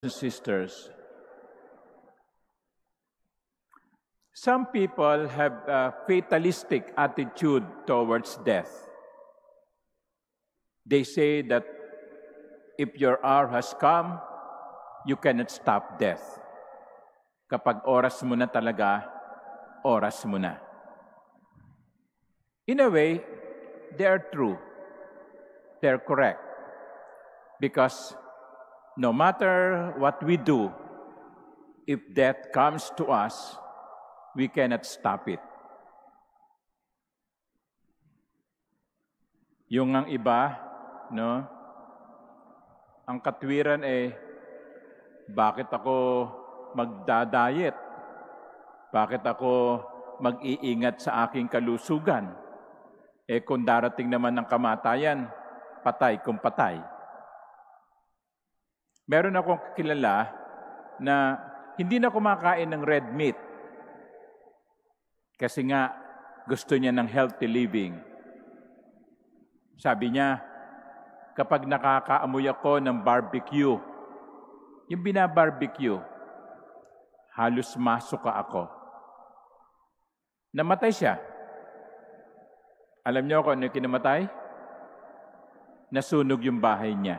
and sisters, some people have a fatalistic attitude towards death. They say that if your hour has come, you cannot stop death. Kapag oras mo na talaga, oras mo na. In a way, they are true. They're correct. Because no matter what we do, if death comes to us, we cannot stop it. Yung ang iba, no? Ang katwiran bakit ako magda-diet? Bakit ako mag-iingat sa aking kalusugan? Kung darating naman ng kamatayan, patay kung patay. Meron akong kilala na hindi na kumakain ng red meat kasi nga gusto niya ng healthy living. Sabi niya, kapag nakakaamoy ako ng barbecue, yung binabarbecue, halos masuka ako. Namatay siya. Alam niyo kung ano yung kinamatay? Nasunog yung bahay niya.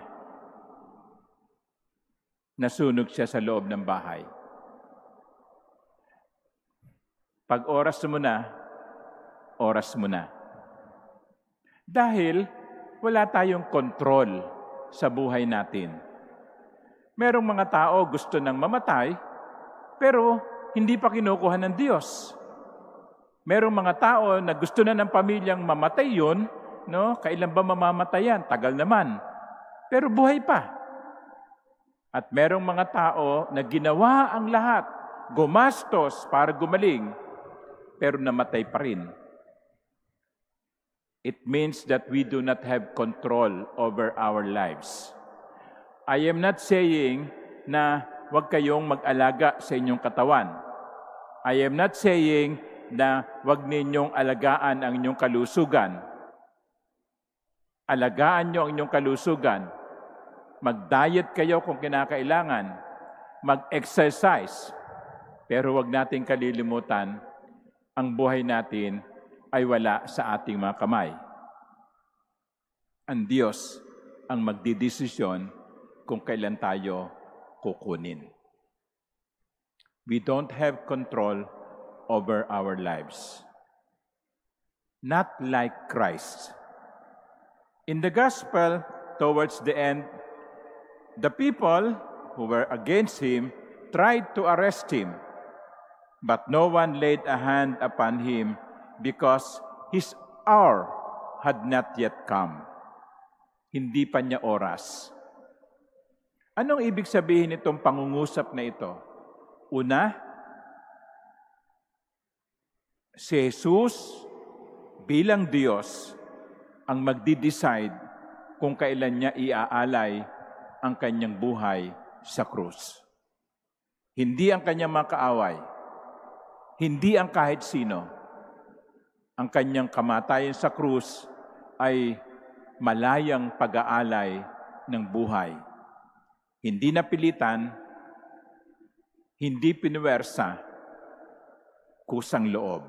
Nasunog siya sa loob ng bahay. Pag oras mo na, oras mo na. Dahil wala tayong kontrol sa buhay natin. Merong mga tao gusto nang mamatay, pero hindi pa kinukuha ng Diyos. Merong mga tao na gusto na ng pamilyang mamatay yun, no? Kailan ba mamamatayan? Tagal naman. Pero buhay pa. At merong mga tao na ginawa ang lahat, gumastos para gumaling, pero namatay pa rin. It means that we do not have control over our lives. I am not saying na huwag kayong mag-alaga sa inyong katawan. I am not saying na huwag ninyong alagaan ang inyong kalusugan. Alagaan nyo ang inyong kalusugan. Mag-diet kayo kung kinakailangan. Mag-exercise. Pero huwag nating kalilimutan, ang buhay natin ay wala sa ating mga kamay. Ang Diyos ang magdidesisyon kung kailan tayo kukunin. We don't have control over our lives. Not like Christ. In the gospel, towards the end, the people who were against him tried to arrest him, but no one laid a hand upon him because his hour had not yet come. Hindi pa niya oras. Anong ibig sabihin itong pangungusap na ito? Una, si Jesus bilang Diyos ang magdi-decide kung kailan niya iaalay ang kanyang buhay sa krus. Hindi ang kanyang mga kaaway. Hindi ang kahit sino. Ang kanyang kamatayan sa krus ay malayang pag-aalay ng buhay. Hindi napilitan, hindi pinuwersa, kusang loob.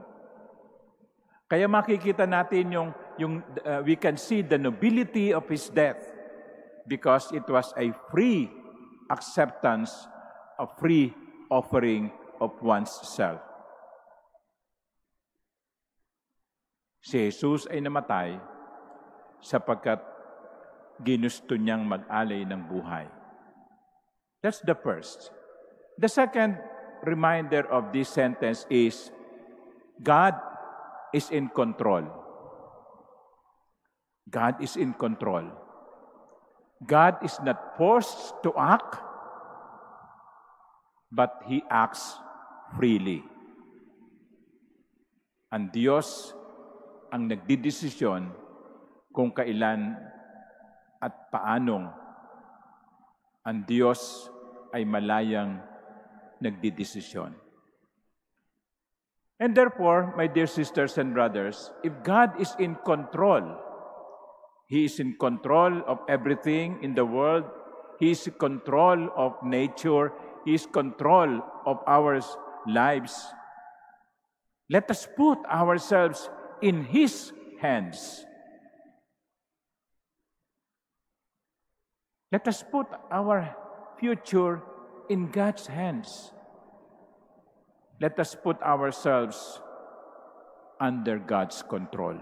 Kaya makikita natin we can see the nobility of his death because it was a free acceptance, a free offering of one's self. Si Jesus ay namatay sapagkat ginusto niyang mag-alay ng buhay. That's the first. The second reminder of this sentence is God is in control. God is in control. God is not forced to act, but He acts freely. Ang Diyos ang nagdidesisyon kung kailan at paanong ang Diyos ay malayang nagdidesisyon. And therefore, my dear sisters and brothers, if God is in control, He is in control of everything in the world, His control of nature, His control of our lives. Let us put ourselves in His hands. Let us put our future in God's hands. Let us put ourselves under God's control.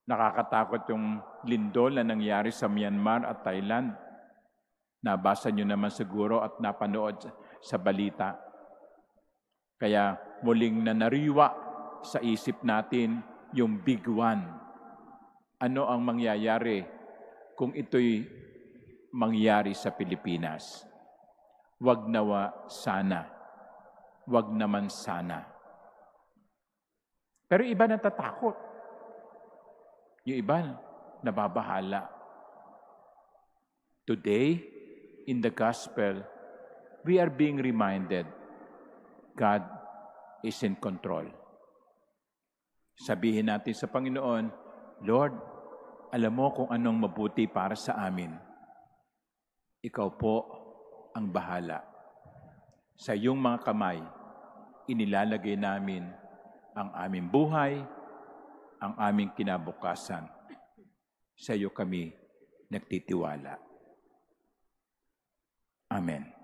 Nakakatakot yung lindol na nangyari sa Myanmar at Thailand. Nabasa nyo naman siguro at napanood sa balita. Kaya muling nanariwa sa isip natin yung Big One. Ano ang mangyayari kung ito'y mangyari sa Pilipinas? Wag nawa sana. Wag naman sana. Pero iba natatakot. Yung iba nababahala. Today, in the gospel, we are being reminded God is in control. Sabihin natin sa Panginoon, Lord, alam mo kung anong mabuti para sa amin. Ikaw po ang bahala. Sa iyong mga kamay, inilalagay namin ang aming buhay, ang aming kinabukasan. Sa iyo kami nagtitiwala. Amen.